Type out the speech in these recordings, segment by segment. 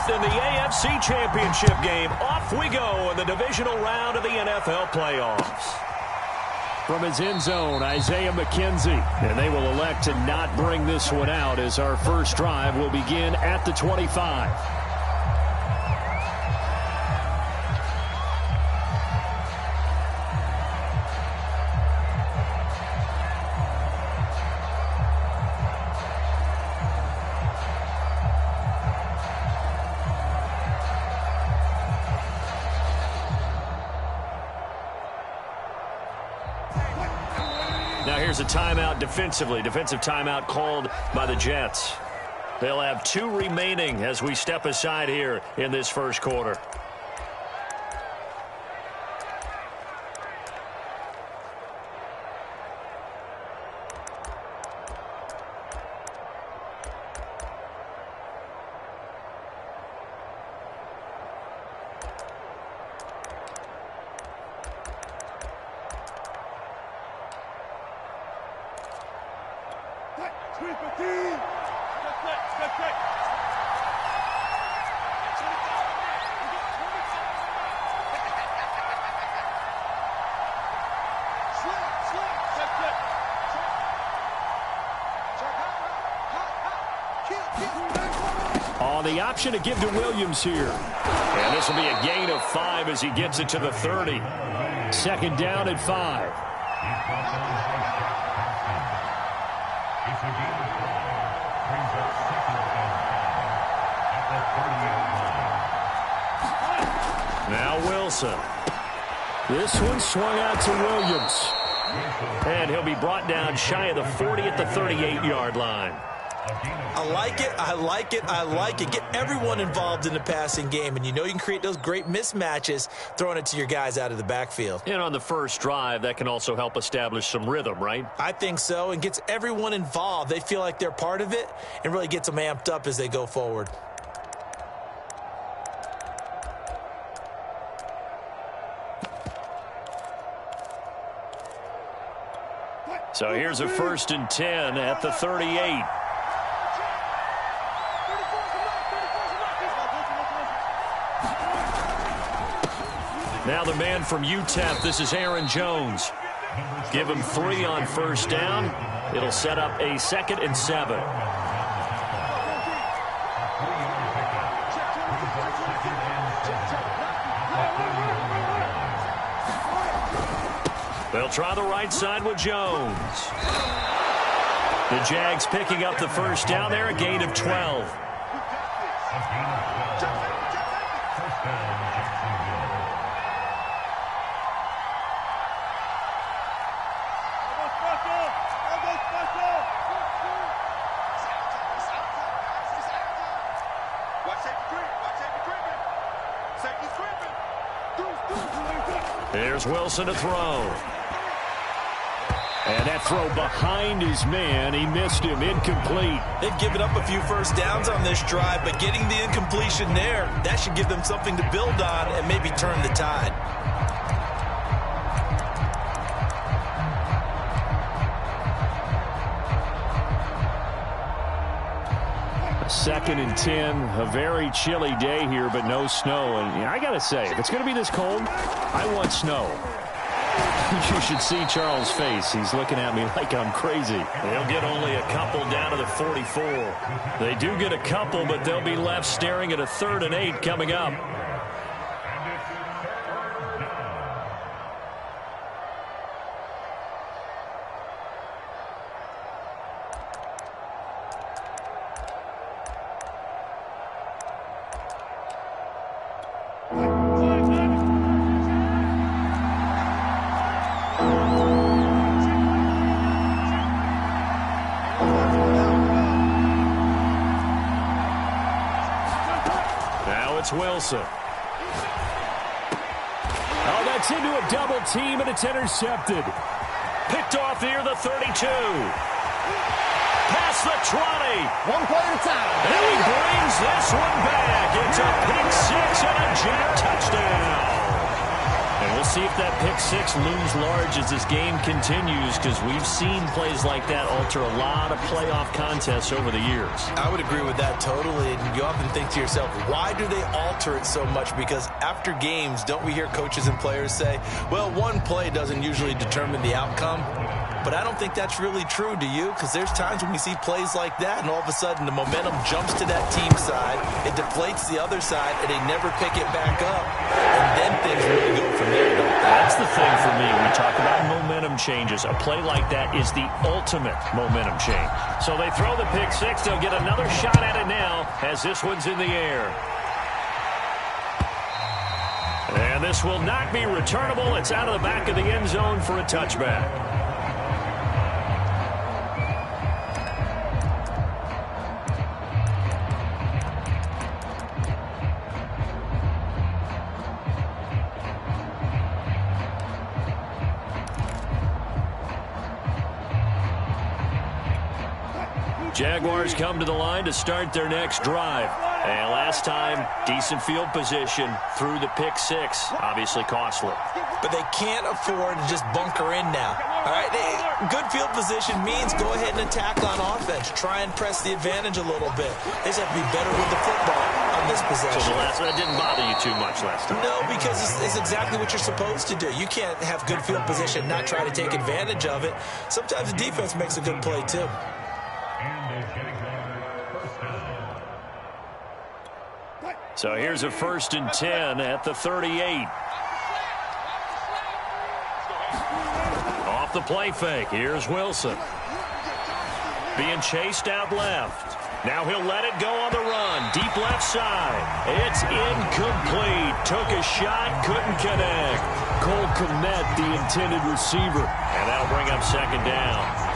fourth in the AFC Championship game. Off we go in the divisional round of the NFL playoffs. From his end zone, Isaiah McKenzie. And they will elect to not bring this one out as our first drive will begin at the 25. Now here's a timeout defensively. Defensive timeout called by the Jets. They'll have 2 remaining as we step aside here in this first quarter. The option to give to Williams here. And this will be a gain of 5 as he gets it to the 30. Second down at 5. Now Wilson. This one swung out to Williams. And he'll be brought down shy of the 40 at the 38-yard line. I like it, I like it, I like it. Get everyone involved in the passing game, and you know you can create those great mismatches throwing it to your guys out of the backfield. And on the first drive, that can also help establish some rhythm, right? I think so, and gets everyone involved. They feel like they're part of it and really gets them amped up as they go forward. So here's a 1st and 10 at the 38. Now the man from UTEP, this is Aaron Jones. Give him 3 on first down. It'll set up a 2nd and 7. They'll try the right side with Jones. The Jags picking up the first down there, a gain of 12. Here's Wilson to throw. And that throw behind his man, he missed him, incomplete. They've given up a few first downs on this drive, but getting the incompletion there, that should give them something to build on and maybe turn the tide. A 2nd and 10, a very chilly day here, but no snow. And I got to say, if it's going to be this cold, I want snow. You should see Charles' face. He's looking at me like I'm crazy. They'll get only a couple down to the 44. They do get a couple, but they'll be left staring at a 3rd and 8 coming up. Wilson. Oh, that's into a double team, and it's intercepted. Picked off near the 32. Past the 20. One play at a time. And he brings this one back. It's a pick 6 and a Jag touchdown. And we'll see if that pick six looms large as this game continues, because we've seen plays like that alter a lot of playoff contests over the years. I would agree with that totally. And you often think to yourself, why do they alter it so much? Because after games, don't we hear coaches and players say, well, one play doesn't usually determine the outcome? But I don't think that's really true, do you? Because there's times when we see plays like that, and all of a sudden the momentum jumps to that team side, it deflates the other side, and they never pick it back up. And then things really go from there, don't they? That's the thing for me when we talk about momentum changes. A play like that is the ultimate momentum change. So they throw the pick six. They'll get another shot at it now as this one's in the air. And this will not be returnable. It's out of the back of the end zone for a touchback. Jaguars come to the line to start their next drive. And last time, decent field position through the pick six. Obviously costly. But they can't afford to just bunker in now. All right, good field position means go ahead and attack on offense. Try and press the advantage a little bit. They just have to be better with the football on this possession. So that didn't bother you too much last time? No, because it's exactly what you're supposed to do. You can't have good field position, not try to take advantage of it. Sometimes the defense makes a good play, too. So here's a 1st and 10 at the 38. Off the play fake. Here's Wilson. Being chased out left. Now he'll let it go on the run. Deep left side. It's incomplete. Took a shot, couldn't connect. Cole Kmet, the intended receiver. And that'll bring up 2nd down.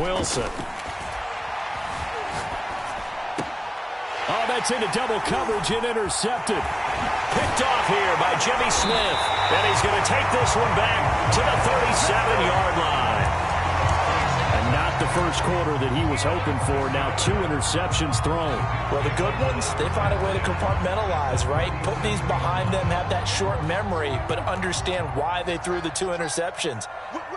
Wilson. Oh, that's into double coverage and intercepted. Picked off here by Jimmy Smith. And he's going to take this one back to the 37-yard line. And not the first quarter that he was hoping for. Now 2 interceptions thrown. Well, the good ones, they find a way to compartmentalize, right? Put these behind them, have that short memory, but understand why they threw the 2 interceptions.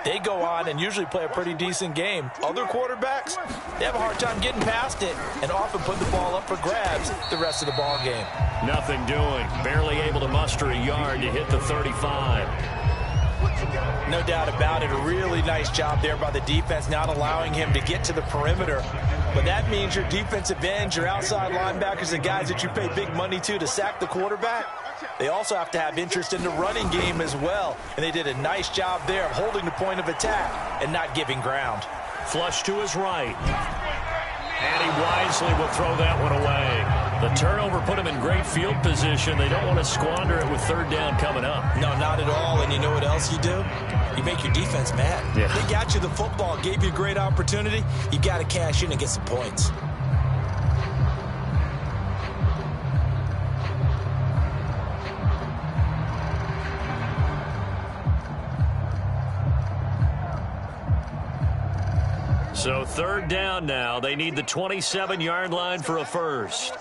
They go on and usually play a pretty decent game. Other quarterbacks, they have a hard time getting past it and often put the ball up for grabs the rest of the ball game. Nothing doing. Barely able to muster a yard to hit the 35. No doubt about it. A really nice job there by the defense, not allowing him to get to the perimeter. But that means your defensive ends, your outside linebackers, the guys that you pay big money to sack the quarterback, they also have to have interest in the running game as well. And they did a nice job there of holding the point of attack and not giving ground. Flush to his right. And he wisely will throw that one away. The turnover put him in great field position. They don't want to squander it with 3rd down coming up. No, not at all. And you know what else you do? You make your defense mad. Yeah. They got you the football, gave you a great opportunity. You got to cash in and get some points. So 3rd down now. They need the 27-yard line for a first.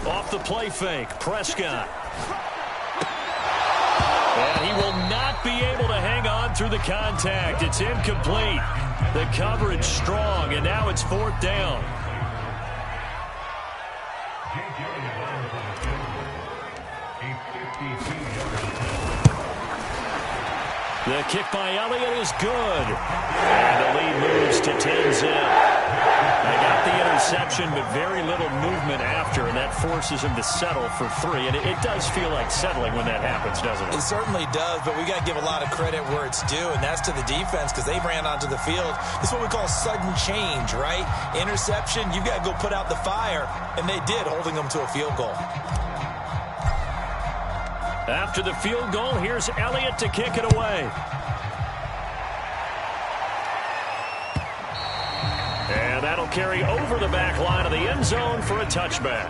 Off the play fake, Prescott. And he will not be able to hang on through the contact. It's incomplete. The coverage strong, and now it's 4th down. The kick by Elliott is good. And the lead moves to 10-zip. They got the interception, but very little movement after, and that forces him to settle for 3. And it does feel like settling when that happens, doesn't it? It certainly does, but we got to give a lot of credit where it's due, and that's to the defense because they ran onto the field. This is what we call sudden change, right? Interception, you got to go put out the fire, and they did, holding them to a field goal. After the field goal, here's Elliott to kick it away. And that'll carry over the back line of the end zone for a touchback.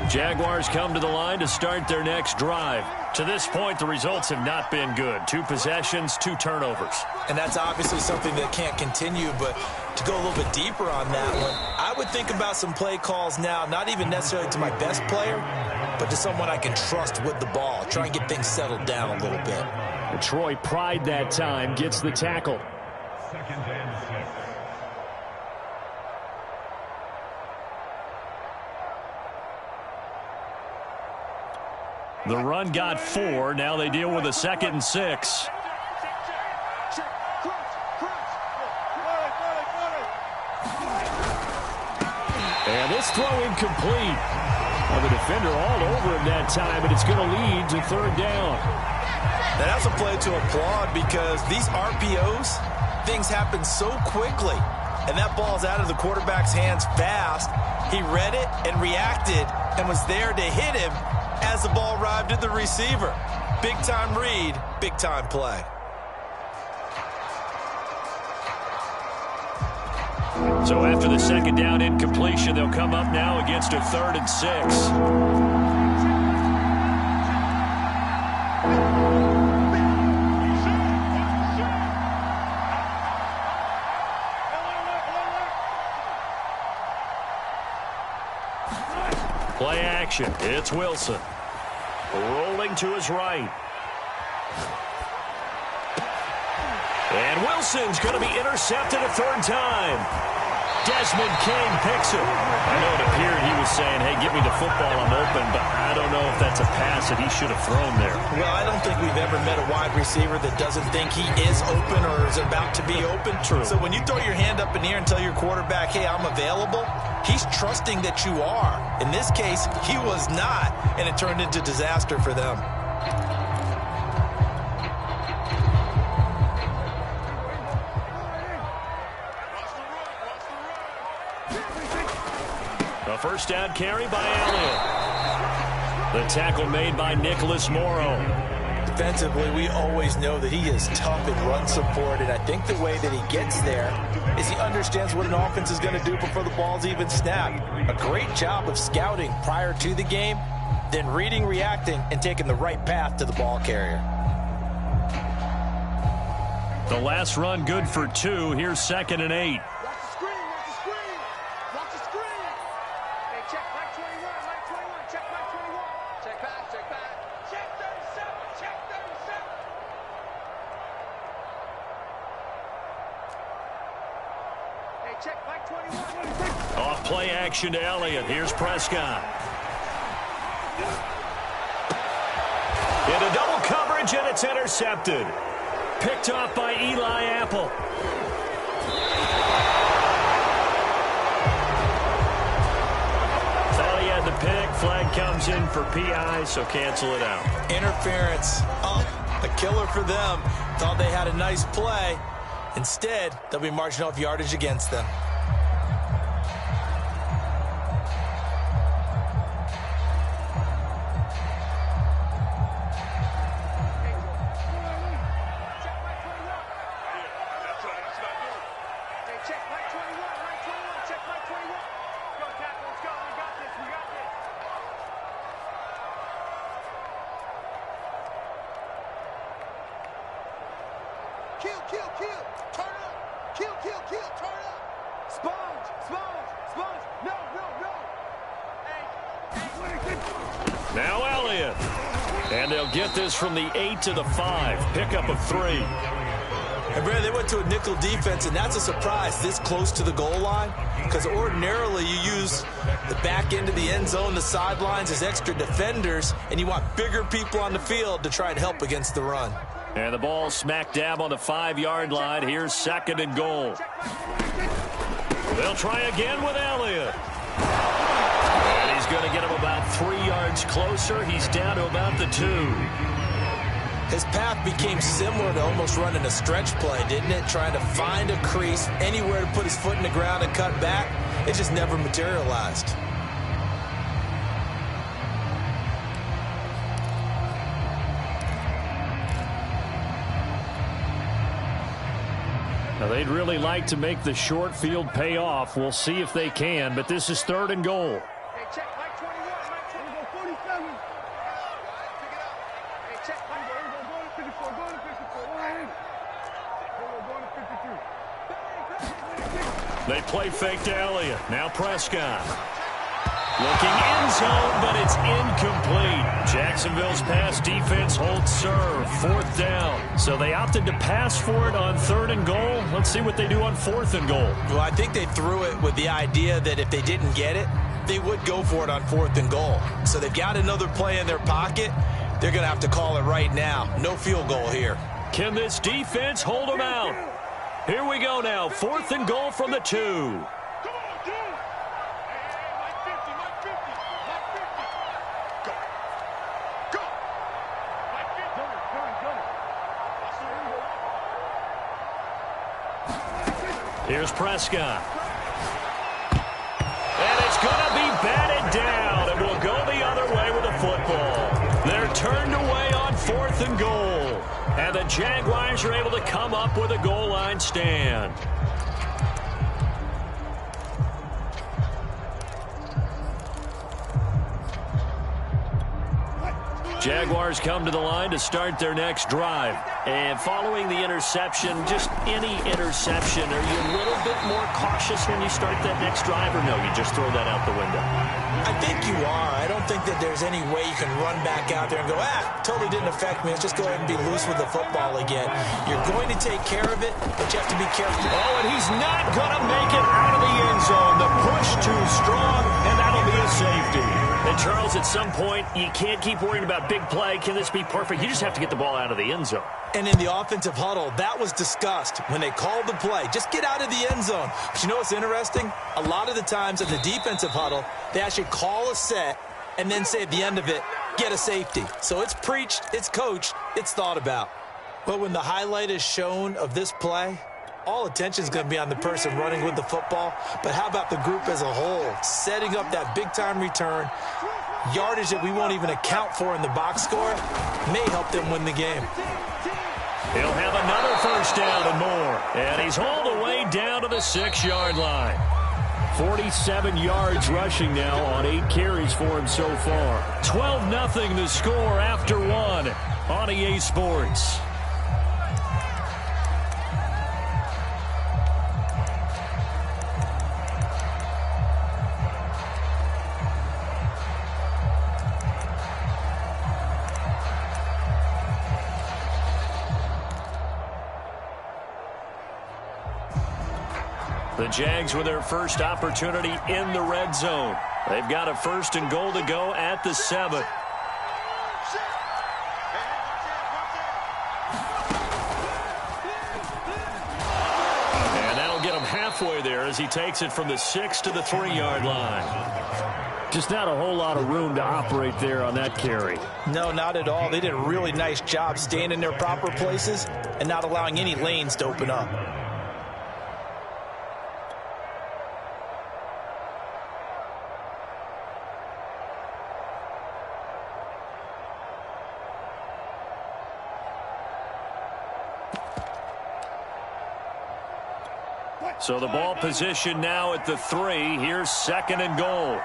Jaguars come to the line to start their next drive. To this point, the results have not been good. 2 possessions, 2 turnovers. And that's obviously something that can't continue, but to go a little bit deeper on that one, I would think about some play calls now, not even necessarily to my best player, but to someone I can trust with the ball. Try and get things settled down a little bit. Troy Pride that time gets the tackle. 2nd and 6. The run got 4. Now they deal with a 2nd and 6. And this throw incomplete. Well, the defender all over him that time, and it's going to lead to 3rd down. Now that's a play to applaud because these RPOs, things happen so quickly. And that ball's out of the quarterback's hands fast. He read it and reacted and was there to hit him as the ball arrived at the receiver. Big-time read, big-time play. So after the 2nd down incompletion, they'll come up now against a 3rd and 6. Play action. It's Wilson. Rolling to his right. And Wilson's going to be intercepted a 3rd time. Desmond King picks it. I know it appeared he was saying, hey, give me the football, I'm open, but I don't know if that's a pass that he should have thrown there. Well, I don't think we've ever met a wide receiver that doesn't think he is open or is about to be open. True. So when you throw your hand up in the air and tell your quarterback, hey, I'm available, he's trusting that you are. In this case, he was not, and it turned into disaster for them. A 1st down carry by Elliott. The tackle made by Nicholas Morrow. Defensively, we always know that he is tough in run support, and I think the way that he gets there is he understands what an offense is going to do before the ball's even snapped. A great job of scouting prior to the game, then reading, reacting, and taking the right path to the ball carrier. The last run good for 2. Here's 2nd and 8. Off play action to Elliott. Here's Prescott. Into double coverage, and it's intercepted. Picked off by Eli Apple. Thought he had the pick. Flag comes in for PI, so cancel it out. Interference. Oh, a killer for them. Thought they had a nice play. Instead, they'll be marching off yardage against them. Now Elliott. And they'll get this from the 8 to the 5. Pickup of 3. And Brad, they went to a nickel defense, and that's a surprise this close to the goal line, because ordinarily you use the back end of the end zone, the sidelines as extra defenders, and you want bigger people on the field to try and help against the run. And the ball smack dab on the 5-yard line. Here's 2nd and goal. They'll try again with Elliott. And he's going to get him about 3 yards closer. He's down to about the 2. His path became similar to almost running a stretch play, didn't it? Trying to find a crease, anywhere to put his foot in the ground and cut back. It just never materialized. Now, they'd really like to make the short field pay off. We'll see if they can, but this is 3rd and goal. Hey, check, Mike 21, Mike 47. Hey, check, Mike, go to 54, go to 54. Go to 53. They play fake to Elliott. Now Prescott. Looking end zone, but it's incomplete. Jacksonville's pass defense holds serve. 4th down. So they opted to pass for it on 3rd and goal. Let's see what they do on 4th and goal. Well, I think they threw it with the idea that if they didn't get it, they would go for it on 4th and goal. So they've got another play in their pocket. They're going to have to call it right now. No field goal here. Can this defense hold them out? Here we go now. 4th and goal from the 2. Here's Prescott. And it's going to be batted down, and we'll go the other way with the football. They're turned away on 4th and goal. And the Jaguars are able to come up with a goal line stand. Jaguars come to the line to start their next drive. And following the interception, just any interception, are you a little bit more cautious when you start that next drive, or no, you just throw that out the window? I think you are. I don't think that there's any way you can run back out there and go, totally didn't affect me. Let's just go ahead and be loose with the football again. You're going to take care of it, but you have to be careful. Oh, and he's not going to make it out of the end zone. The push too strong, and that'll be a safety. And Charles, at some point, you can't keep worrying about big play. Can this be perfect? You just have to get the ball out of the end zone. And in the offensive huddle, that was discussed when they called the play. Just get out of the end zone. But you know what's interesting? A lot of the times in the defensive huddle, they actually call a set and then say at the end of it, get a safety. So it's preached, it's coached, it's thought about. But when the highlight is shown of this play, all attention is going to be on the person running with the football. But how about the group as a whole? Setting up that big-time return, yardage that we won't even account for in the box score, may help them win the game. He'll have another first down and more. And he's all the way down to the 6-yard line. 47 yards rushing now on 8 carries for him so far. 12-0 the score after 1 on EA Sports. The Jags with their first opportunity in the red zone. They've got a 1st and goal to go at the 7. And that'll get him halfway there as he takes it from the 6 to the 3-yard line. Just not a whole lot of room to operate there on that carry. No, not at all. They did a really nice job staying in their proper places and not allowing any lanes to open up. So the ball position now at the 3. Here's 2nd and goal.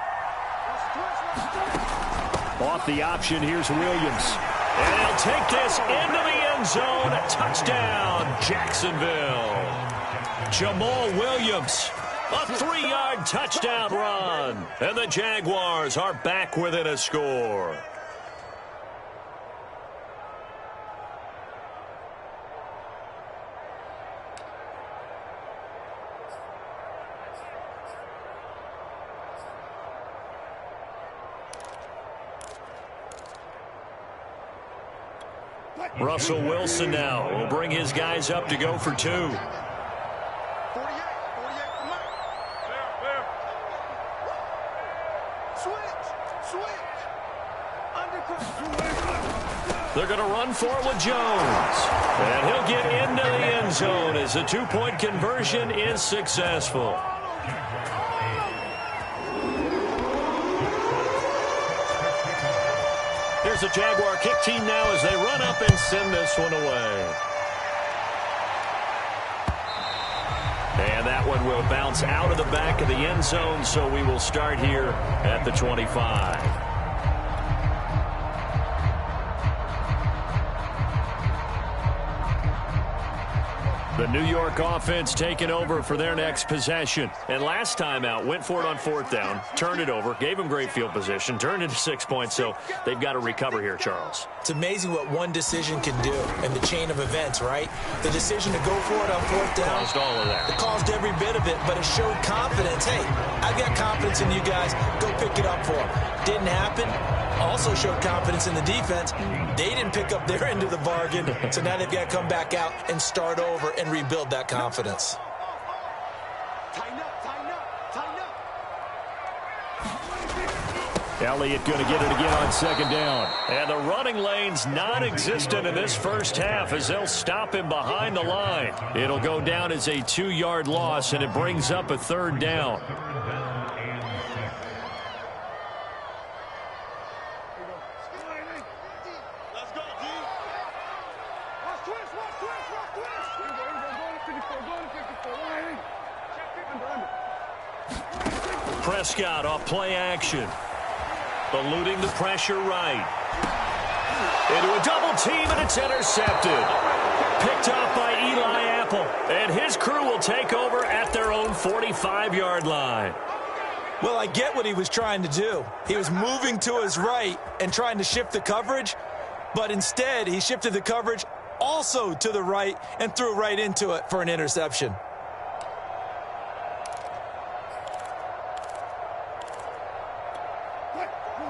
Off the option, here's Williams. And he'll take this into the end zone. A touchdown, Jacksonville. Jamal Williams, a 3-yard touchdown run. And the Jaguars are back within a score. Russell Wilson now will bring his guys up to go for 2. 48, 48 for Mike. Fair. Switch. Undercut. They're going to run for it with Jones. And he'll get into the end zone as the 2-point conversion is successful. Here's the Jaguar kick team now as they run up and send this one away. And that one will bounce out of the back of the end zone, so we will start here at the 25. The New York offense taking over for their next possession. And last time out, went for it on 4th down, turned it over, gave them great field position, turned into 6 points, so they've got to recover here, Charles. It's amazing what one decision can do in the chain of events, right? The decision to go for it on 4th down. Caused all of that. It caused every bit of it, but it showed confidence. Hey, I've got confidence in you guys. Go pick it up for them. Didn't happen. Also showed confidence in the defense. They didn't pick up their end of the bargain, so now they've got to come back out and start over and rebuild that confidence. Tighten up. Elliott going to get it again on 2nd down. And the running lane's non-existent in this first half as they'll stop him behind the line. It'll go down as a 2-yard loss, and it brings up a 3rd down. Prescott off play action. Eluding the pressure right. Into a double team, and it's intercepted. Picked off by Eli Apple. And his crew will take over at their own 45-yard line. Well, I get what he was trying to do. He was moving to his right and trying to shift the coverage, but instead he shifted the coverage also to the right and threw right into it for an interception.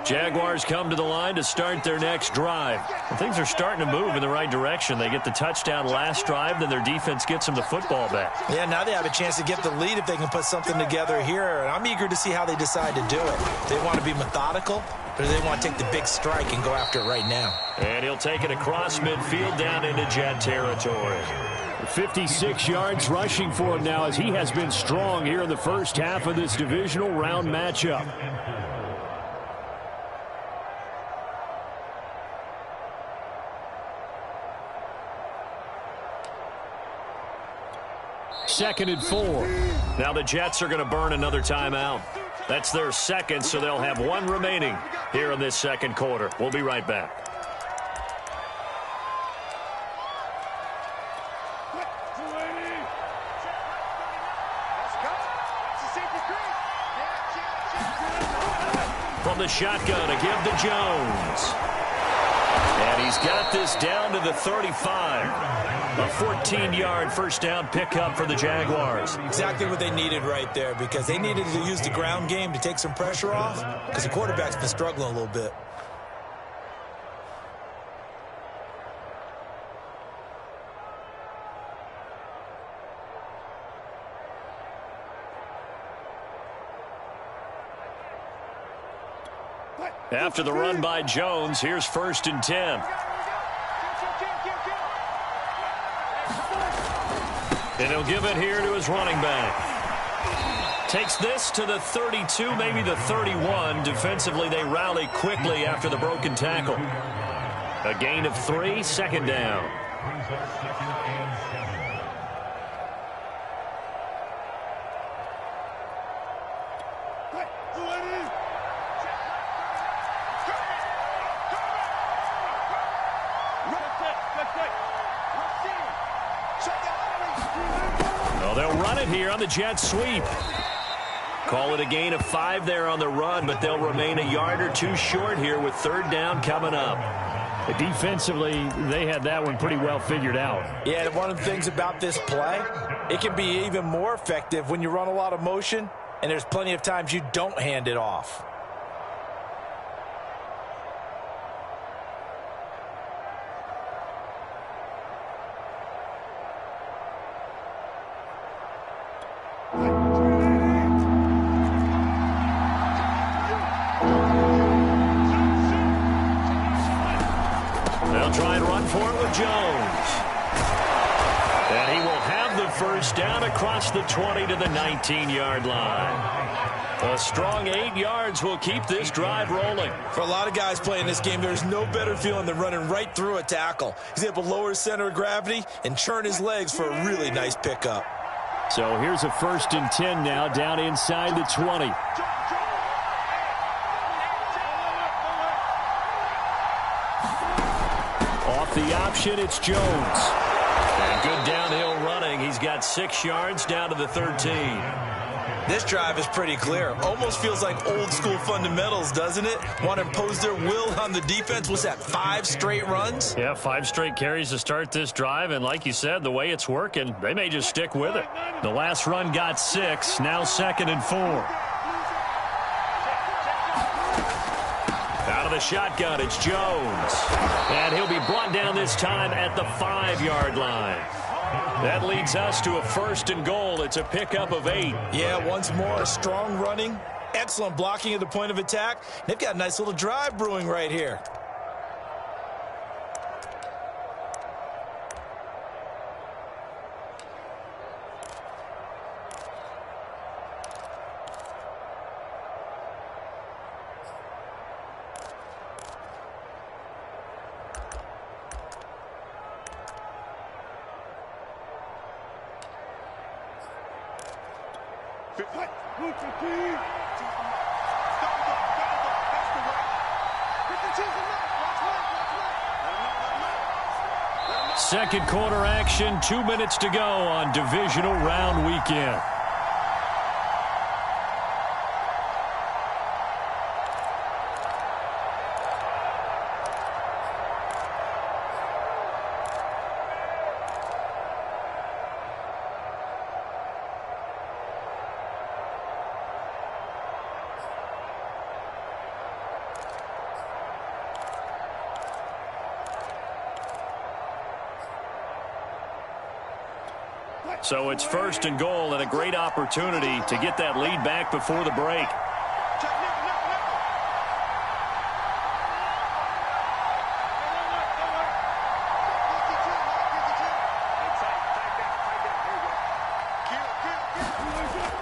Jaguars come to the line to start their next drive. And things are starting to move in the right direction. They get the touchdown last drive, then their defense gets them the football back. Yeah, now they have a chance to get the lead if they can put something together here. And I'm eager to see how they decide to do it. They want to be methodical, or do they want to take the big strike and go after it right now? And he'll take it across midfield down into Jet territory. 56 yards rushing for him now as he has been strong here in the first half of this divisional round matchup. Second and 4. Now the Jets are going to burn another timeout. That's their second, so they'll have one remaining here in this second quarter. We'll be right back. From the shotgun to give to Jones. And he's got this down to the 35. A 14-yard first down pickup for the Jaguars. Exactly what they needed right there, because they needed to use the ground game to take some pressure off, because the quarterback's been struggling a little bit. After the run by Jones, here's 1st and 10. And he'll give it here to his running back. Takes this to the 32, maybe the 31. Defensively, they rally quickly after the broken tackle. A gain of 3, 2nd down. They'll run it here on the jet sweep. Call it a gain of 5 there on the run, but they'll remain a yard or 2 short here with 3rd down coming up. Defensively, they had that one pretty well figured out. Yeah, and one of the things about this play, it can be even more effective when you run a lot of motion, and there's plenty of times you don't hand it off. try and run for it with Jones. And he will have the first down across the 20 to the 19-yard line. A strong 8 yards will keep this drive rolling. For a lot of guys playing this game, there's no better feeling than running right through a tackle. He's able to lower his center of gravity and churn his legs for a really nice pickup. So here's a 1st and 10 now, down inside the 20. Off the option, it's Jones. And good downhill running. He's got 6 yards down to the 13. This drive is pretty clear. Almost feels like old school fundamentals, doesn't it? Want to impose their will on the defense. Was that 5 straight runs? Yeah, 5 straight carries to start this drive. And like you said, the way it's working, they may just stick with it. The last run got 6. Now 2nd and 4. Out of the shotgun, it's Jones. And he'll be brought down this time at the 5-yard line. That leads us to a 1st and goal. It's a pickup of 8. Yeah, once more, strong running, excellent blocking at the point of attack. They've got a nice little drive brewing right here. Second quarter action, 2 minutes to go on divisional round weekend. So it's 1st and goal and a great opportunity to get that lead back before the break.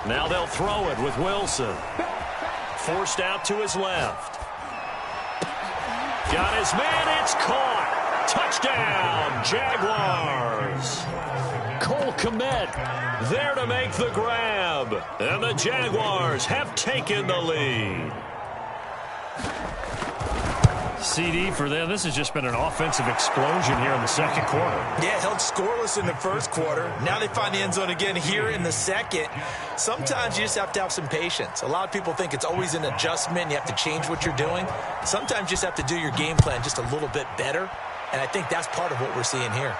Now they'll throw it with Wilson. Forced out to his left. Got his man, it's caught. Touchdown, Jaguars. Cole Kmet there to make the grab. And the Jaguars have taken the lead. CD for them. This has just been an offensive explosion here in the second quarter. Yeah, held scoreless in the first quarter. Now they find the end zone again here in the second. Sometimes you just have to have some patience. A lot of people think it's always an adjustment. You have to change what you're doing. Sometimes you just have to do your game plan just a little bit better. And I think that's part of what we're seeing here.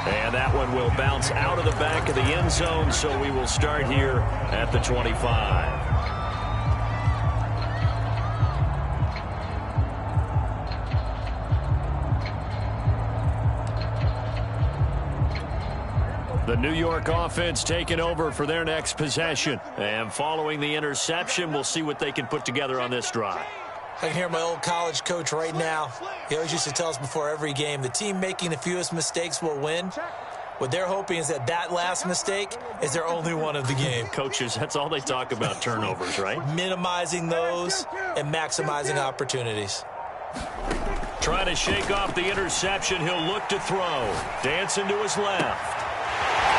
And that one will bounce out of the back of the end zone, so we will start here at the 25. The New York offense taking over for their next possession. And following the interception, we'll see what they can put together on this drive. I can hear my old college coach right now. He always used to tell us before every game, the team making the fewest mistakes will win. What they're hoping is that last mistake is their only one of the game. Coaches, that's all they talk about, turnovers, right? Minimizing those and maximizing opportunities. Trying to shake off the interception. He'll look to throw. Dancing to his left.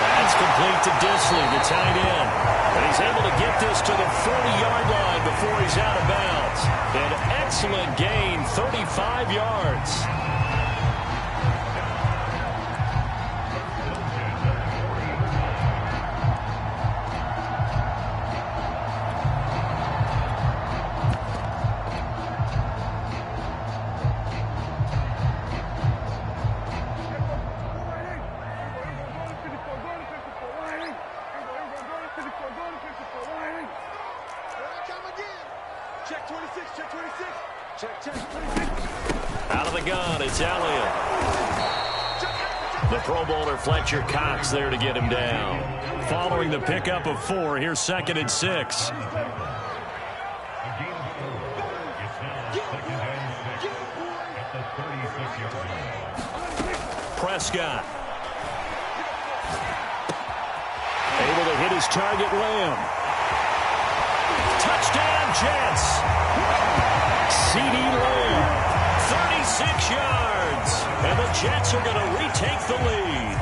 That's complete to Disley, the tight end. And he's able to get this to the 40-yard line before he's out of bounds. An excellent gain, 35 yards. Out of the gun, it's Elliott. The Pro Bowler Fletcher Cox there to get him down. Following the pickup of 4, here's 2nd and 6. Prescott. Able to hit his target, Lamb. Touchdown, Jets. CD Lamb, 36 yards. And the Jets are going to retake the lead.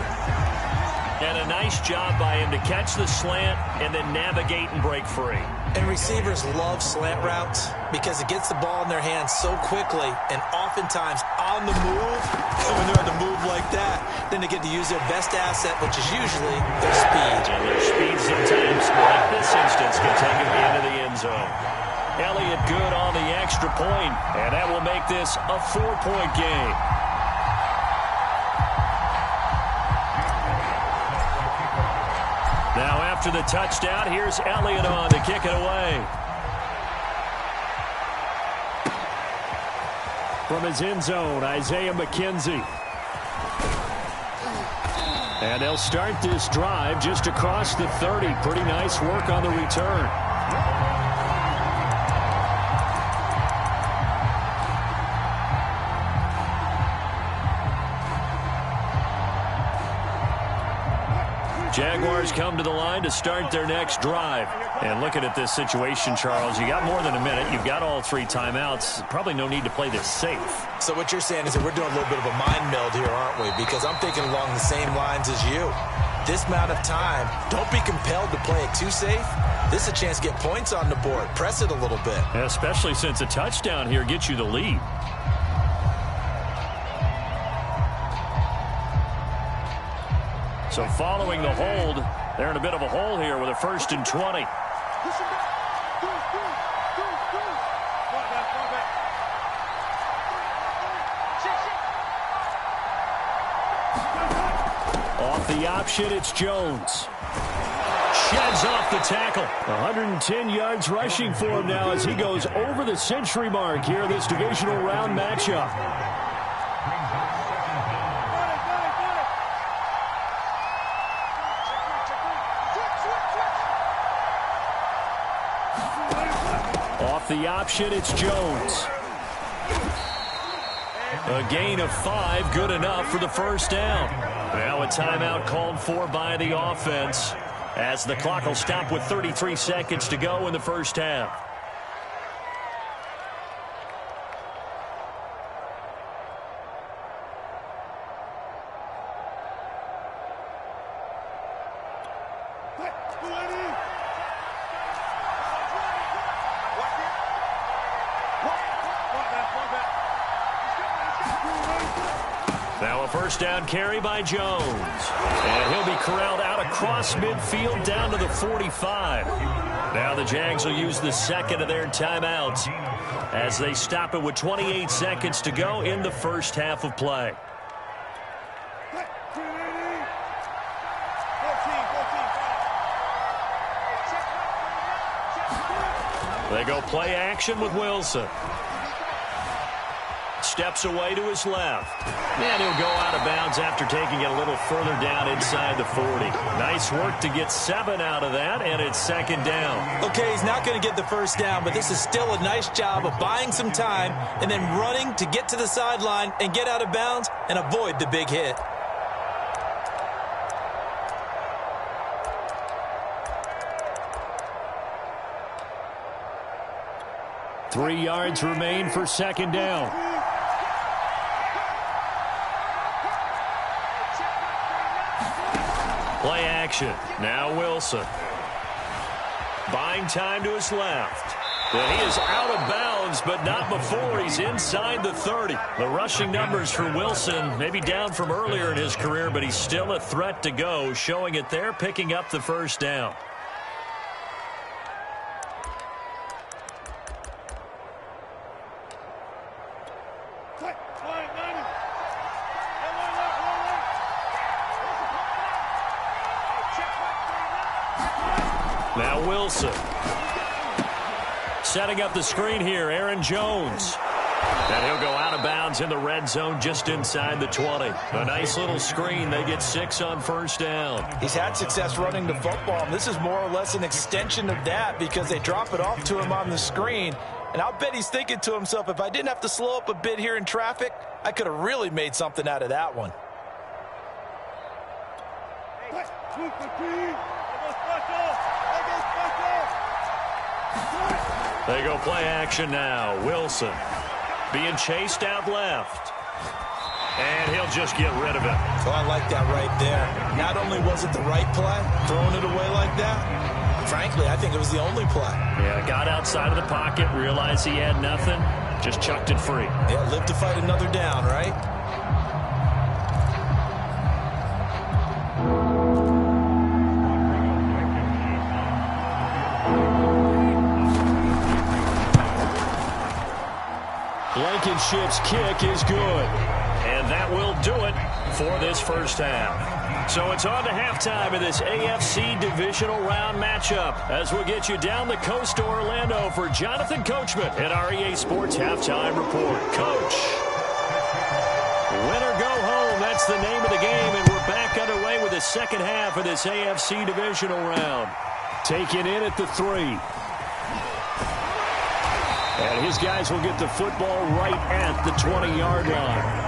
And a nice job by him to catch the slant and then navigate and break free. And receivers love slant routes because it gets the ball in their hands so quickly and oftentimes on the move. And when they're on the move like that, then they get to use their best asset, which is usually their speed. And their speed sometimes, like this instance, can take them into the end zone. Elliott good on the extra point, and that will make this a 4-point game. Now after the touchdown, here's Elliott on to kick it away. From his end zone, Isaiah McKenzie. And they'll start this drive just across the 30. Pretty nice work on the return. Jaguars come to the line to start their next drive. And looking at this situation, Charles, you got more than a minute. You've got all 3 timeouts. Probably no need to play this safe. So what you're saying is that we're doing a little bit of a mind meld here, aren't we? Because I'm thinking along the same lines as you. This amount of time, don't be compelled to play it too safe. This is a chance to get points on the board. Press it a little bit. Especially since a touchdown here gets you the lead. So following the hold, they're in a bit of a hole here with a 1st and 20. Off the option, it's Jones. Sheds off the tackle. 110 yards rushing for him now as he goes over the century mark here in this divisional round matchup. Off the option, it's Jones. A gain of 5, good enough for the first down. Now a timeout called for by the offense as the clock will stop with 33 seconds to go in the first half. Now a first down carry by Jones. And he'll be corralled out across midfield down to the 45. Now the Jags will use the second of their timeouts as they stop it with 28 seconds to go in the first half of play. They go play action with Wilson. Steps away to his left. And he'll go out of bounds after taking it a little further down inside the 40. Nice work to get 7 out of that, and it's second down. Okay, he's not going to get the first down, but this is still a nice job of buying some time and then running to get to the sideline and get out of bounds and avoid the big hit. Three yards remain for second down. Play action. Now Wilson. Buying time to his left. And he is out of bounds, but not before he's inside the 30. The rushing numbers for Wilson maybe down from earlier in his career, but he's still a threat to go, showing it there, picking up the first down. Now Wilson. Setting up the screen here, Aaron Jones. And he'll go out of bounds in the red zone just inside the 20. A nice little screen. They get 6 on first down. He's had success running the football, and this is more or less an extension of that because they drop it off to him on the screen, And I'll bet he's thinking to himself, if I didn't have to slow up a bit here in traffic, I could have really made something out of that one. They go play action now. Wilson being chased out left. And he'll just get rid of it. So I like that right there. Not only was it the right play, throwing it away like that, frankly, I think it was the only play. Yeah, got outside of the pocket, realized he had nothing, just chucked it free. Yeah, live to fight another down, right? Blankenship's kick is good. And that will do it for this first half. So it's on to halftime of this AFC divisional round matchup as we'll get you down the coast to Orlando for Jonathan Coachman at our EA Sports Halftime Report. Coach, win or go home, that's the name of the game, and we're back underway with the second half of this AFC divisional round. Taken in at the 3. And his guys will get the football right at the 20-yard line.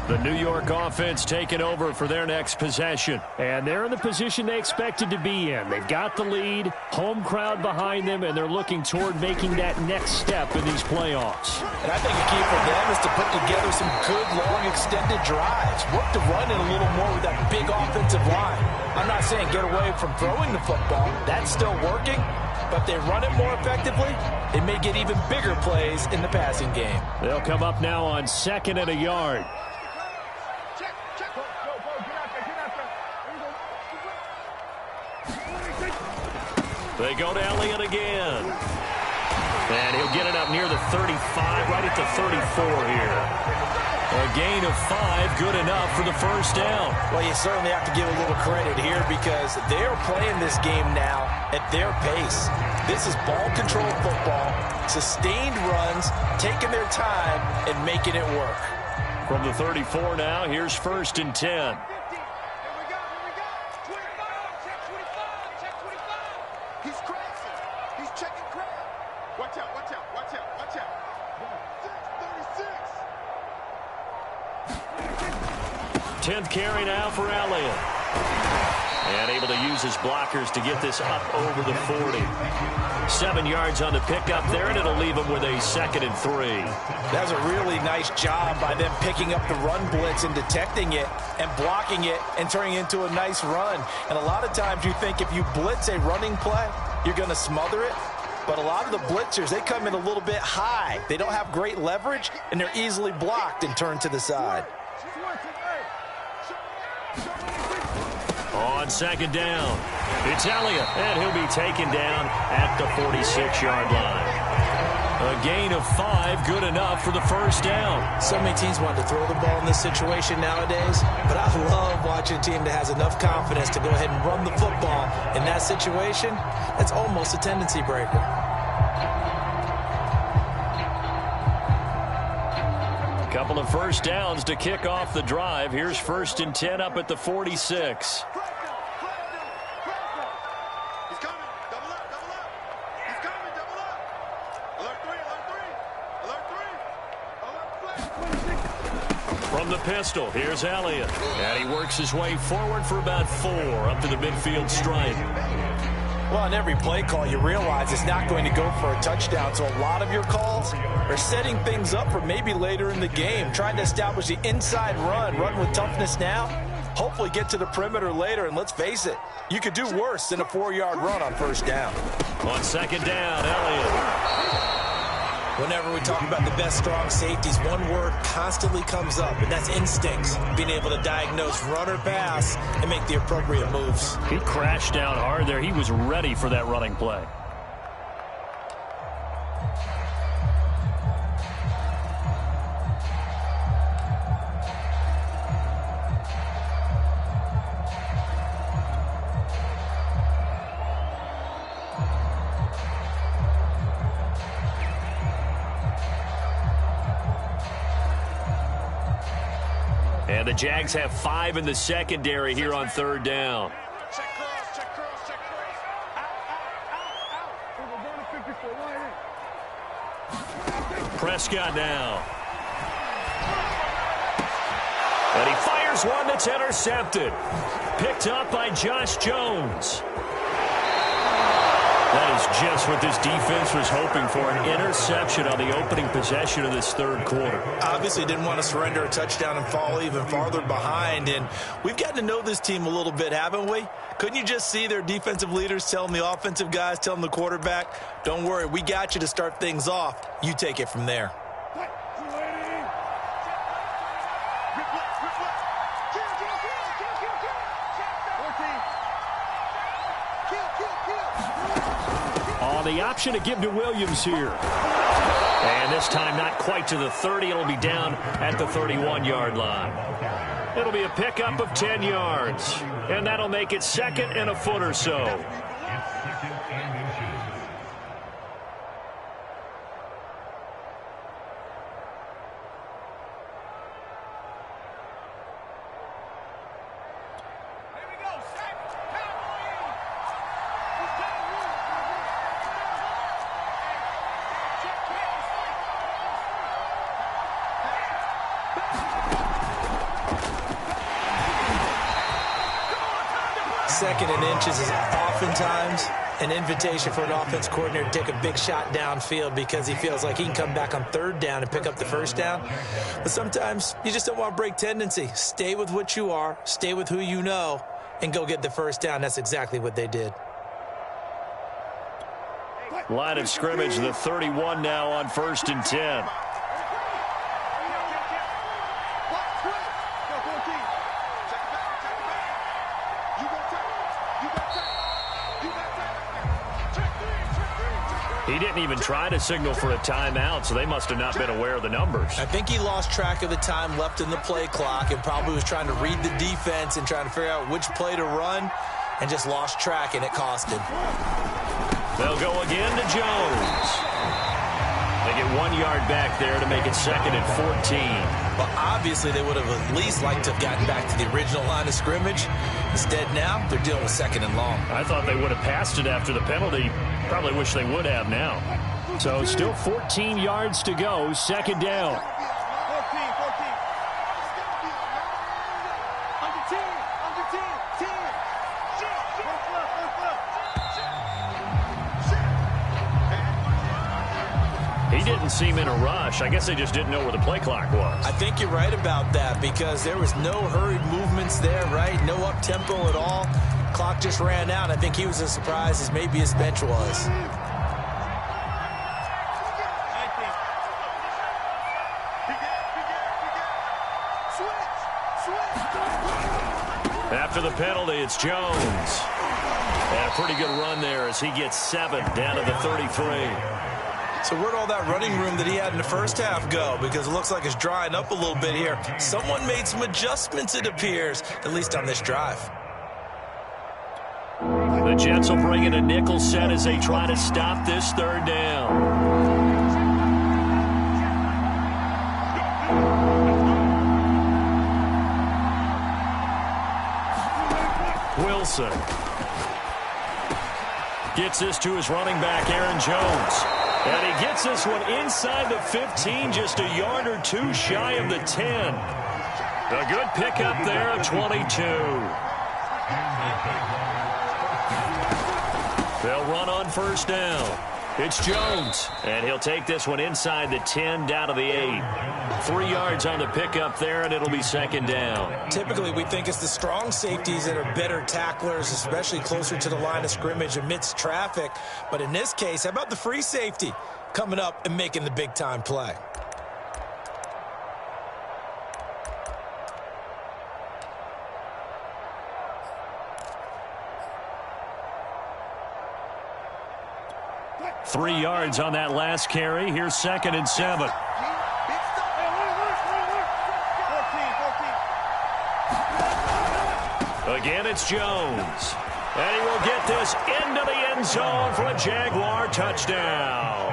The New York offense taking over for their next possession. And they're in the position they expected to be in. They've got the lead, home crowd behind them, and they're looking toward making that next step in these playoffs. And I think the key for them is to put together some good, long, extended drives. Work to run in a little more with that big offensive line. I'm not saying get away from throwing the football. That's still working. But if they run it more effectively, it may get even bigger plays in the passing game. They'll come up now on 2nd and a yard. They go to Elliott again. And he'll get it up near the 35, right at the 34 here. A gain of 5, good enough for the first down. Well, you certainly have to give a little credit here because they're playing this game now at their pace. This is ball control football, sustained runs, taking their time and making it work. From the 34 now, here's 1st and 10. He's crossing. He's checking crowd. Watch out, watch out, watch out, watch out. 36. 10th carry now for Elliott. And able to use his blockers to get this up over the 40. 7 yards on the pickup there, and it'll leave him with a 2nd and 3. That's a really nice job by them picking up the run blitz and detecting it and blocking it and turning it into a nice run. And a lot of times you think if you blitz a running play, you're going to smother it. But a lot of the blitzers, they come in a little bit high. They don't have great leverage, and they're easily blocked and turned to the side. On 2nd down, it's Elliott, and he'll be taken down at the 46-yard line. A gain of 5, good enough for the first down. So many teams want to throw the ball in this situation nowadays, but I love watching a team that has enough confidence to go ahead and run the football in that situation. That's almost a tendency breaker. Couple of first downs to kick off the drive. Here's 1st and 10 up at the 46. From the pistol, here's Elliott. And he works his way forward for about 4 up to the midfield stripe. Well, on every play call, you realize it's not going to go for a touchdown. So a lot of your calls are setting things up for maybe later in the game, trying to establish the inside run with toughness now, hopefully get to the perimeter later. And let's face it, you could do worse than a 4-yard run on first down. On 2nd down, Elliott. Whenever we talk about the best strong safeties, one word constantly comes up, and that's instincts. Being able to diagnose run or pass and make the appropriate moves. He crashed down hard there. He was ready for that running play. And the Jags have 5 in the secondary here on third down. Check cross, check cross, check cross. Out. Prescott now. And he fires one that's intercepted. Picked up by Josh Jones. That is just what this defense was hoping for, an interception on the opening possession of this third quarter. Obviously didn't want to surrender a touchdown and fall even farther behind. And we've gotten to know this team a little bit, haven't we? Couldn't you just see their defensive leaders telling the offensive guys, telling the quarterback, don't worry, we got you to start things off. You take it from there. The option to give to Williams here. And this time not quite to the 30. It'll be down at the 31-yard line. It'll be a pickup of 10 yards. And that'll make it 2nd and a foot or so. Second and inches is oftentimes an invitation for an offense coordinator to take a big shot downfield because he feels like he can come back on third down and pick up the first down. But sometimes you just don't want to break tendency. Stay with what you are, stay with who you know, and go get the first down. That's exactly what they did. Line of scrimmage, the 31 now on 1st and 10. He didn't even try to signal for a timeout, so they must have not been aware of the numbers. I think he lost track of the time left in the play clock and probably was trying to read the defense and trying to figure out which play to run and just lost track, and it cost him. They'll go again to Jones. They get 1 yard back there to make it 2nd and 14. But obviously they would have at least liked to have gotten back to the original line of scrimmage. Instead now, they're dealing with 2nd and long. I thought they would have passed it after the penalty. Probably wish they would have now. So still 14 yards to go, 2nd down. He didn't seem in a rush. I guess they just didn't know where the play clock was. I think you're right about that because there was no hurried movements there, right? No up-tempo at all. Clock just ran out. I think he was as surprised as maybe his bench was. After the penalty, it's Jones. And a pretty good run there as he gets 7 down to the 33. So where'd all that running room that he had in the first half go? Because it looks like it's drying up a little bit here. Someone made some adjustments, it appears, at least on this drive. The Jets will bring in a nickel set as they try to stop this 3rd down. Wilson gets this to his running back, Aaron Jones. And he gets this one inside the 15, just a yard or two shy of the 10. A good pickup there of 22. They'll run on 1st down. It's Jones, and he'll take this one inside the 10 down to the 8. 3 yards on the pickup there, and it'll be 2nd down. Typically, we think it's the strong safeties that are better tacklers, especially closer to the line of scrimmage amidst traffic. But in this case, how about the free safety coming up and making the big-time play? Three yards on that last carry. Here's 2nd and 7. Again, it's Jones. And he will get this into the end zone for a Jaguar touchdown.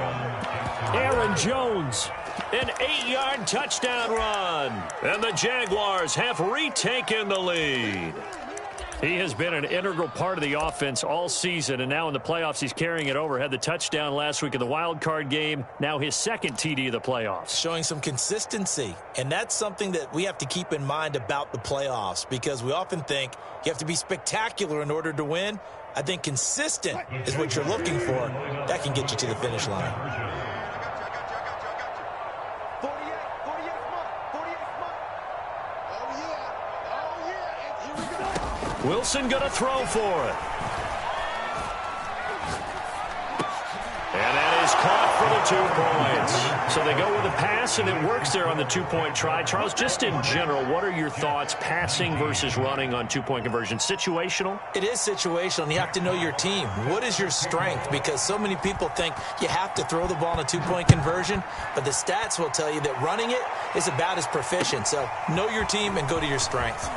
Aaron Jones, an 8-yard touchdown run. And the Jaguars have retaken the lead. He has been an integral part of the offense all season, and now in the playoffs he's carrying it over. Had the touchdown last week in the wild card game. Now his second TD of the playoffs. Showing some consistency, and that's something that we have to keep in mind about the playoffs, because we often think you have to be spectacular in order to win. I think consistent is what you're looking for. That can get you to the finish line. Wilson going to throw for it. And that is caught for the 2 points. So they go with a pass, and it works there on the 2-point try. Charles, just in general, what are your thoughts passing versus running on 2-point conversion? Situational? It is situational, and you have to know your team. What is your strength? Because so many people think you have to throw the ball in a 2-point conversion, but the stats will tell you that running it is about as proficient. So know your team and go to your strength.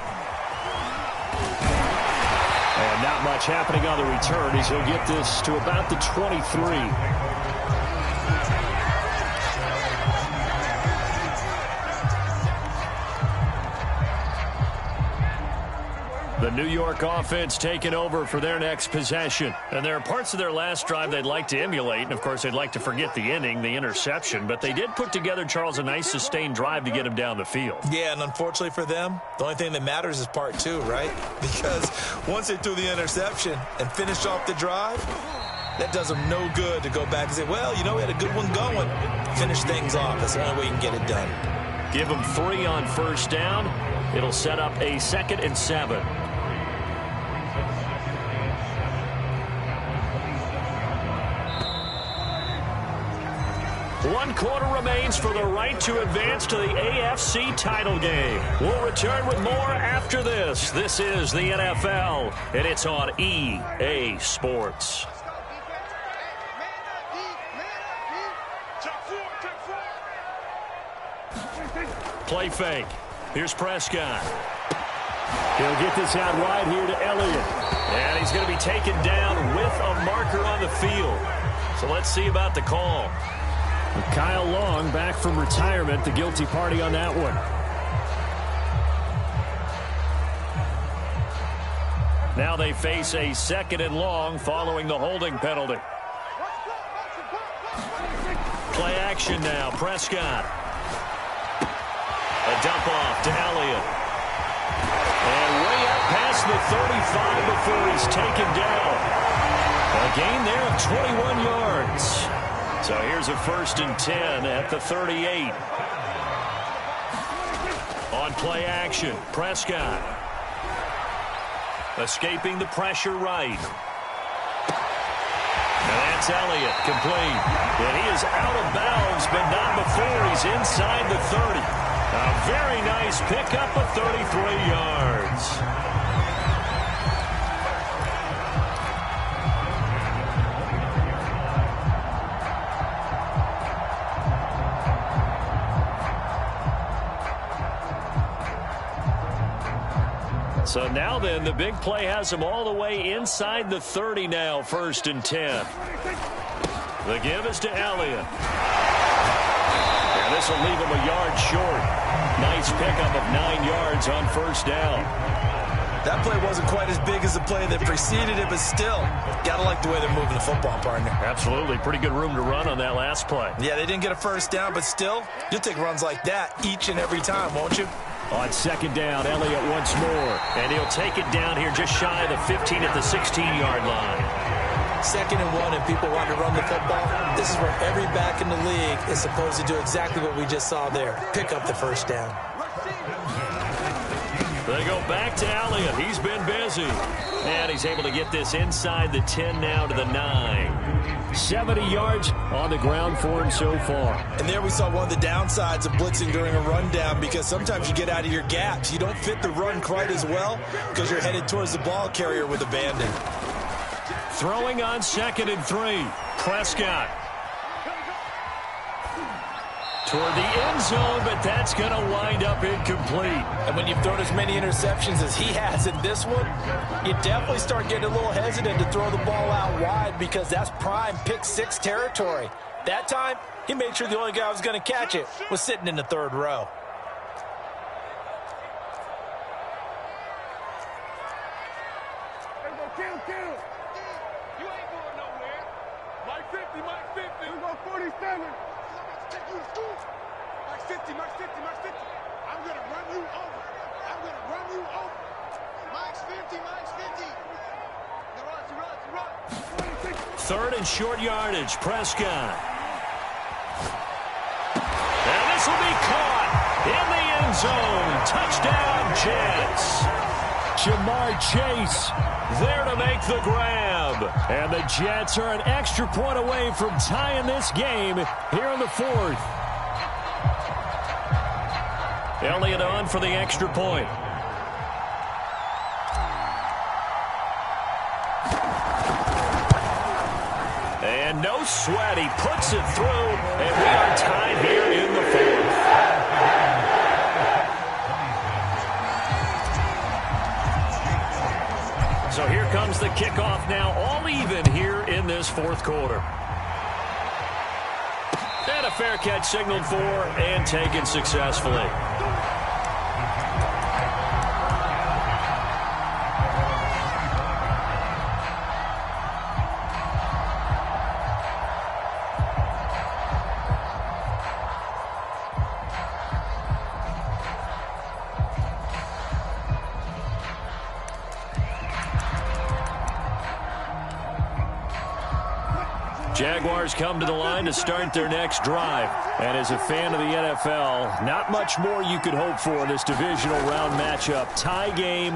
And not much happening on the return as he'll get this to about the 23. The New York offense taking over for their next possession. And there are parts of their last drive they'd like to emulate. And, of course, they'd like to forget the inning, the interception. But they did put together, Charles, a nice sustained drive to get him down the field. Yeah, and unfortunately for them, the only thing that matters is part 2, right? Because once they threw the interception and finished off the drive, that does them no good to go back and say, well, you know, we had a good one going. Finish things off. That's the only way you can get it done. Give them 3 on first down. It'll set up a 2nd and 7. One quarter remains for the right to advance to the AFC title game. We'll return with more after this. This is the NFL, and it's on EA Sports. Play fake. Here's Prescott. He'll get this out wide here to Elliott. And he's going to be taken down with a marker on the field. So let's see about the call. Kyle Long back from retirement, the guilty party on that one. Now they face a 2nd and long following the holding penalty. Play action now. Prescott. A dump off to Elliott. And way up past the 35 before he's taken down. A gain there of 21 yards. So here's a 1st and 10 at the 38. On play action, Prescott. Escaping the pressure right. And that's Elliott, complete. And he is out of bounds, but not before he's inside the 30. A very nice pickup of 33 yards. So now then, the big play has him all the way inside the 30 now, 1st and 10. The give is to Elliott. And this will leave him a yard short. Nice pickup of 9 yards on first down. That play wasn't quite as big as the play that preceded it, but still, got to like the way they're moving the football, partner. Absolutely. Pretty good room to run on that last play. Yeah, they didn't get a first down, but still, you'll take runs like that each and every time, won't you? On 2nd down, Elliott once more. And he'll take it down here just shy of the 15 at the 16-yard line. 2nd and 1, and people want to run the football. This is where every back in the league is supposed to do exactly what we just saw there. Pick up the first down. They go back to Elliott. He's been busy. And he's able to get this inside the 10 now to the 9. 70 yards on the ground for him so far. And there we saw one of the downsides of blitzing during a rundown, because sometimes you get out of your gaps. You don't fit the run quite as well because you're headed towards the ball carrier with abandon. Throwing on 2nd and 3. Prescott. Toward the end zone, but that's going to wind up incomplete. And when you've thrown as many interceptions as he has in this one, you definitely start getting a little hesitant to throw the ball out wide, because that's prime pick 6 territory. That time, he made sure the only guy who was going to catch it was sitting in the third row. Kill. You ain't going nowhere. Mike 50, Mike 50. We're going 47. Take you to school. Mike 50, Mike 50, Mike 50. I'm going to run you over. I'm going to run you over. Mike's 50, Mike's 50. He runs. 3rd and short yardage, Prescott. And this will be caught in the end zone. Touchdown, Jets. Jamar Chase there to make the grab. And the Jets are an extra point away from tying this game here in the 4th. Elliott on for the extra point. And no sweat. He puts it through. And we are tied here in the 4th. So here comes the kickoff now, all even here in this 4th quarter. And a fair catch signaled for and taken successfully. Jaguars come to the line to start their next drive. And as a fan of the NFL, not much more you could hope for in this divisional round matchup. Tie game,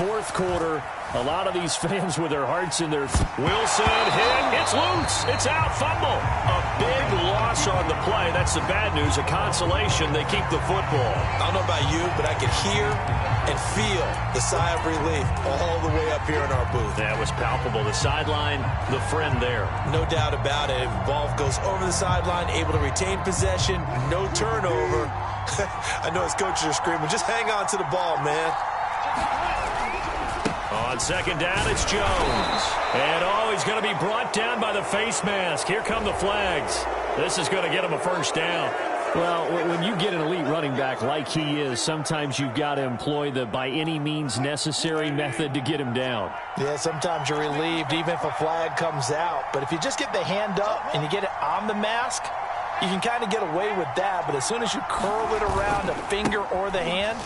4th quarter. A lot of these fans with their hearts in their... Wilson hit. It's loose. It's out. Fumble. A big loss on the play. That's the bad news. A consolation. They keep the football. I don't know about you, but I could hear and feel the sigh of relief all the way up here in our booth. That was palpable. The sideline, the friend there. No doubt about it. If the ball goes over the sideline, able to retain possession, no turnover. I know his coaches are screaming, just hang on to the ball, man. On 2nd down, it's Jones. And, he's going to be brought down by the face mask. Here come the flags. This is going to get him a 1st down. Well, when you get an elite running back like he is, sometimes you've got to employ the by any means necessary method to get him down. Yeah, sometimes you're relieved even if a flag comes out. But if you just get the hand up and you get it on the mask, you can kind of get away with that. But as soon as you curl it around the finger or the hand,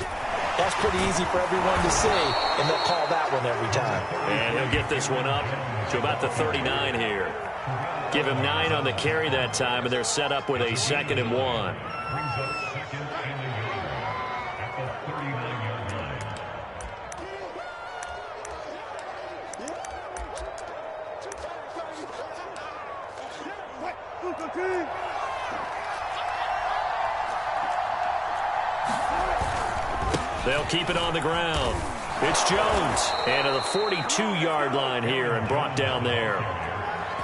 that's pretty easy for everyone to see, and they'll call that one every time. And he'll get this one up to about the 39 here. Give him 9 on the carry that time, and they're set up with a 2nd and 1. They'll keep it on the ground. It's Jones. And to the 42-yard line here and brought down there.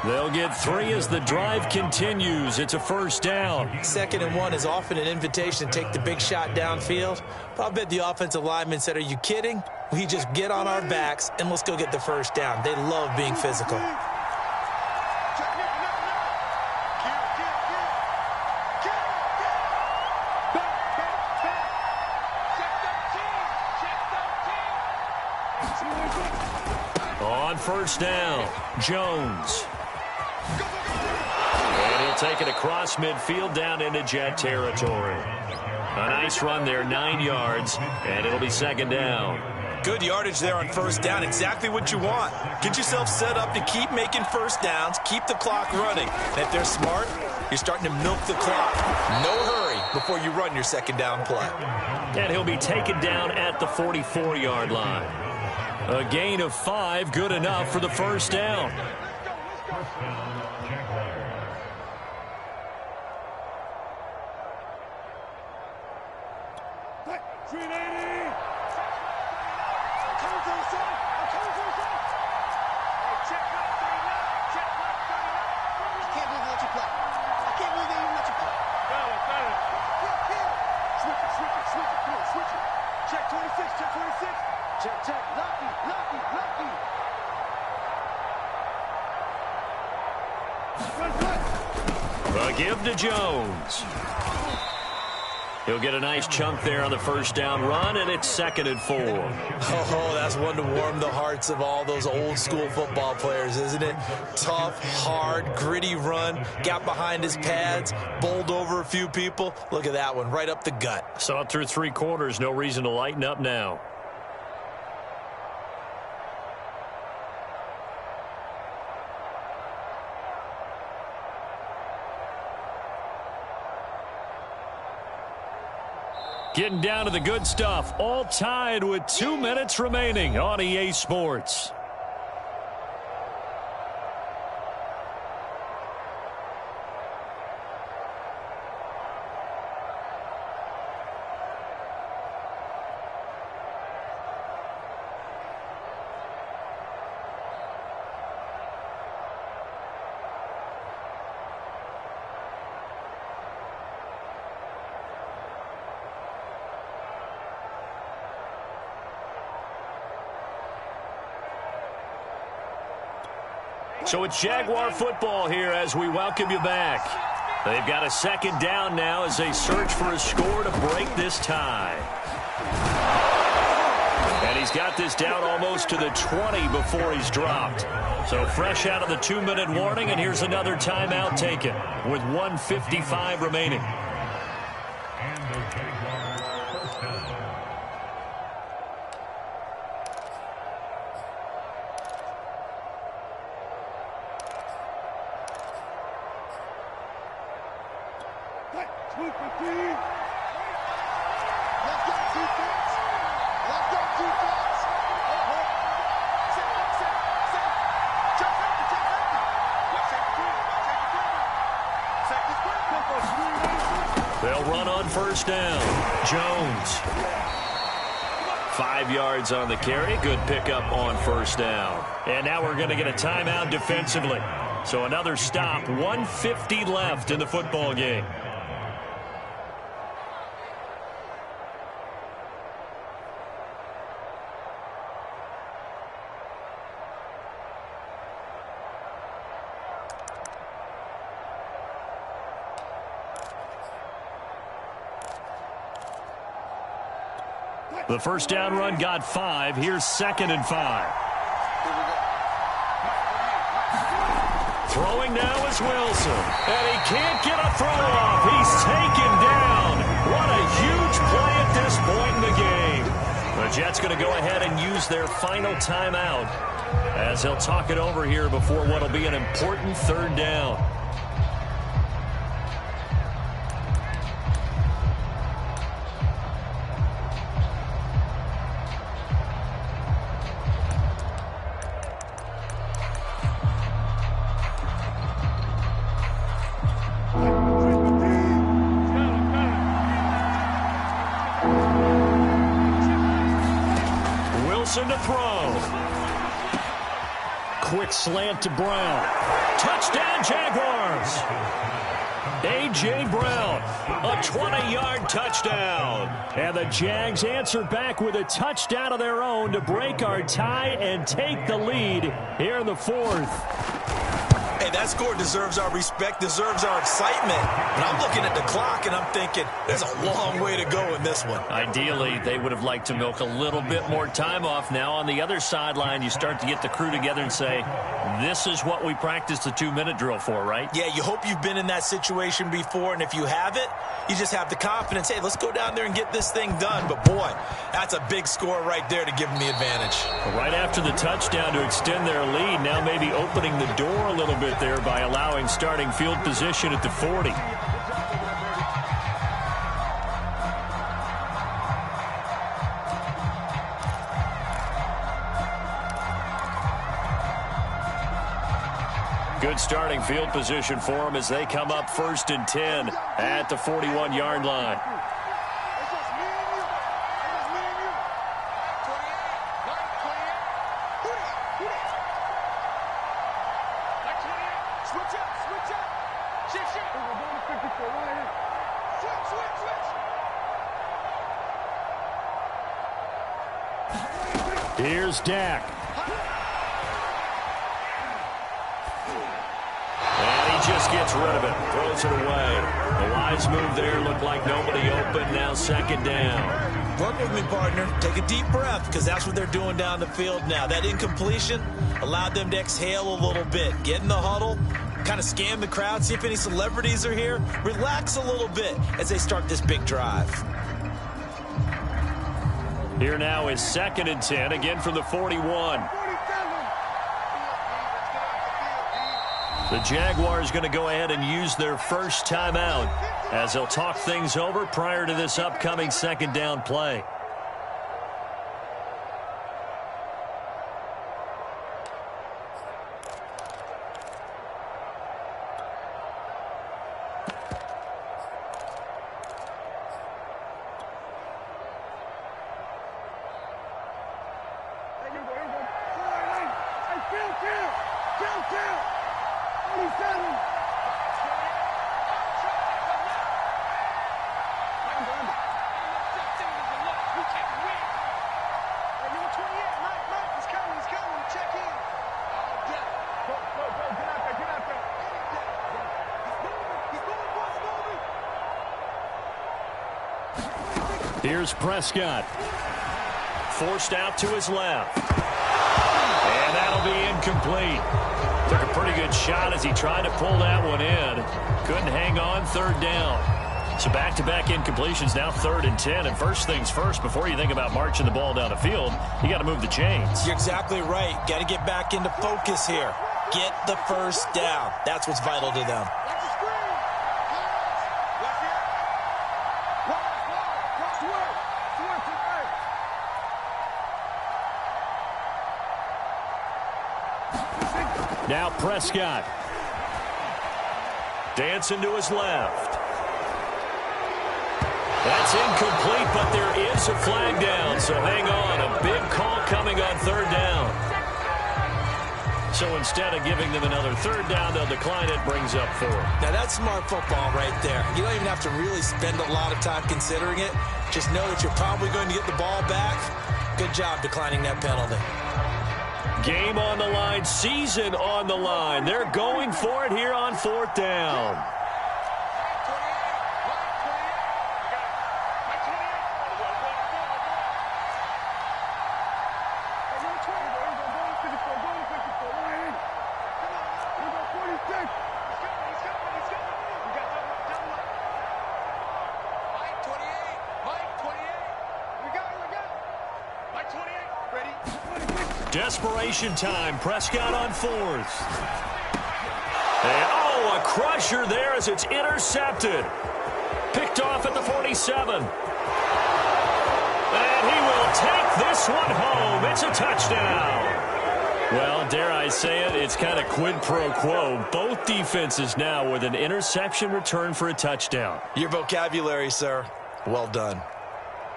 They'll get 3 as the drive continues. It's a 1st down. 2nd and 1 is often an invitation to take the big shot downfield. But I bet the offensive lineman said, are you kidding? We just get on our backs and let's go get the 1st down. They love being physical. On 1st down, Jones. And he'll take it across midfield down into Jet territory. A nice run there, 9 yards, and it'll be 2nd down. Good yardage there on 1st down, exactly what you want. Get yourself set up to keep making 1st downs, keep the clock running. And if they're smart, you're starting to milk the clock. No hurry before you run your 2nd down play. And he'll be taken down at the 44-yard line. A gain of 5, good enough for the 1st down. A give to Jones. He'll get a nice chunk there on the first down run, and it's 2nd and 4. Oh, that's one to warm the hearts of all those old school football players, isn't it? Tough, hard, gritty run, got behind his pads, bowled over a few people. Look at that one, right up the gut. Saw it through 3 quarters, no reason to lighten up now. Getting down to the good stuff, all tied with 2 minutes remaining on EA Sports. So it's Jaguar football here as we welcome you back. They've got a 2nd down now as they search for a score to break this tie. And he's got this down almost to the 20 before he's dropped. So fresh out of the 2-minute warning, and here's another timeout taken with 1:55 remaining. And the Jaguars first down. They'll run on first down. Jones. 5 yards on the carry. Good pickup on first down. And now we're going to get a timeout defensively. So another stop. 1:50 left in the football game. The first down run got 5. Here's 2nd and 5. Throwing now is Wilson. And he can't get a throw off. He's taken down. What a huge play at this point in the game. The Jets going to go ahead and use their final timeout as they'll talk it over here before what will be an important 3rd down. To throw. Quick slant to Brown. Touchdown Jaguars. A.J. Brown, a 20-yard touchdown. And the Jags answer back with a touchdown of their own to break our tie and take the lead here in the 4th. Hey, that score deserves our respect, deserves our excitement. But I'm looking at the clock, and I'm thinking, there's a long way to go in this one. Ideally, they would have liked to milk a little bit more time off. Now, on the other sideline, you start to get the crew together and say, this is what we practiced the 2-minute drill for, right? Yeah, you hope you've been in that situation before, and if you haven't, you just have the confidence, hey, let's go down there and get this thing done. But, boy, that's a big score right there to give them the advantage. Right after the touchdown to extend their lead, now maybe opening the door a little bit there by allowing starting field position at the 40. Good starting field position for them as they come up 1st and 10 at the 41-yard line. Here's Dak. And he just gets rid of it, throws it away. The wise move there, looked like nobody open, now second down. Work with me, partner. Take a deep breath, because that's what they're doing down the field now. That incompletion allowed them to exhale a little bit. Get in the huddle, kind of scan the crowd, see if any celebrities are here. Relax a little bit as they start this big drive. Here now is 2nd and 10, again from the 41. The Jaguars going to go ahead and use their first timeout as they'll talk things over prior to this upcoming second down play. Here's Prescott. Forced out to his left. And that'll be incomplete. Took a pretty good shot as he tried to pull that one in. Couldn't hang on, 3rd down. So back-to-back incompletions, now 3rd and 10. And first things first, before you think about marching the ball down the field, you got to move the chains. You're exactly right. Got to get back into focus here. Get the first down. That's what's vital to them. Now Prescott. Dancing to his left. That's incomplete, but there is a flag down, so hang on. A big call coming on 3rd down. So instead of giving them another 3rd down, they'll decline it, brings up 4. Now that's smart football right there. You don't even have to really spend a lot of time considering it. Just know that you're probably going to get the ball back. Good job declining that penalty. Game on the line, season on the line. They're going for it here on 4th down. Desperation time. Prescott on 4th. And, a crusher there as it's intercepted. Picked off at the 47. And he will take this one home. It's a touchdown. Well, dare I say it, it's kind of quid pro quo. Both defenses now with an interception return for a touchdown. Your vocabulary, sir. Well done.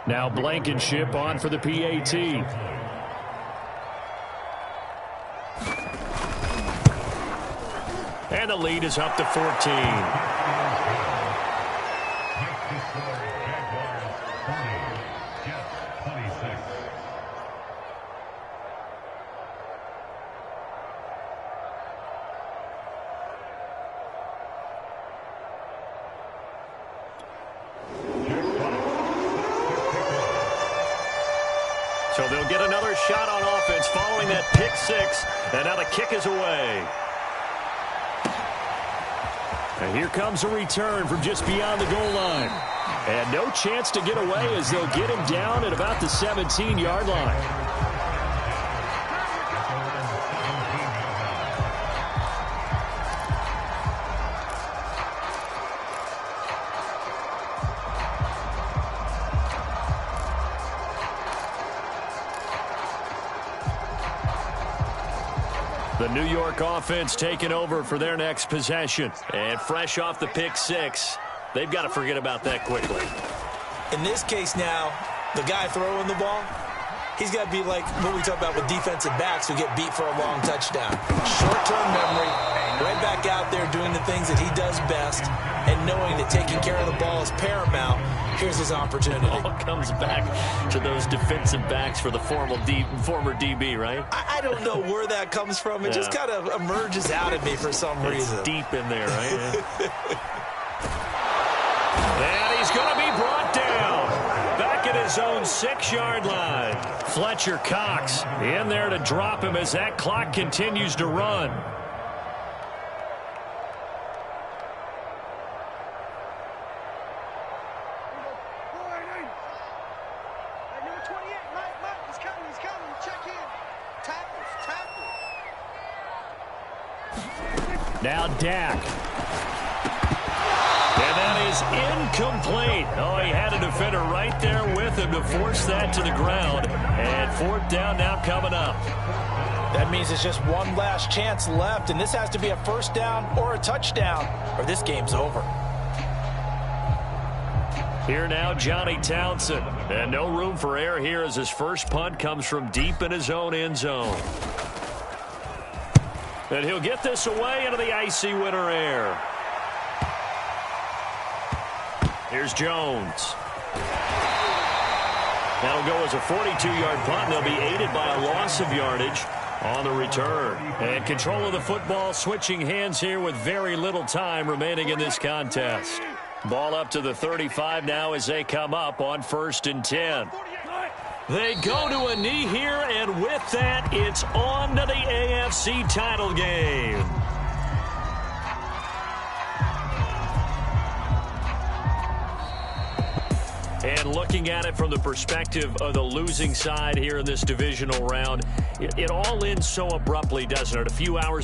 Now Blankenship on for the PAT. And the lead is up to 14. So they'll get another shot on offense following that pick 6. And now the kick is away. And here comes a return from just beyond the goal line. And no chance to get away as they'll get him down at about the 17-yard line. The New York offense taking over for their next possession. And fresh off the pick 6, they've got to forget about that quickly. In this case now, the guy throwing the ball, he's got to be like what we talk about with defensive backs who get beat for a long touchdown. Short-term memory, Right back out there doing the things that he does best and knowing that taking care of the ball is paramount. Here's his opportunity. It all comes back to those defensive backs for the former DB, right? I don't know where that comes from. It just kind of emerges out of me for some reason. It's deep in there, right? And he's going to be brought down. Back at his own 6-yard line. Fletcher Cox in there to drop him as that clock continues to run. Now Dak. And that is incomplete. Oh, he had a defender right there with him to force that to the ground. And 4th down now coming up. That means it's just one last chance left, and this has to be a 1st down or a touchdown, or this game's over. Here now, Johnny Townsend. And no room for error here as his first punt comes from deep in his own end zone. And he'll get this away into the icy winter air. Here's Jones. That'll go as a 42-yard punt. They'll be aided by a loss of yardage on the return. And control of the football switching hands here with very little time remaining in this contest. Ball up to the 35 now as they come up on 1st and 10. They go to a knee here, and with that, it's on to the AFC title game. And looking at it from the perspective of the losing side here in this divisional round, it all ends so abruptly, doesn't it? A few hours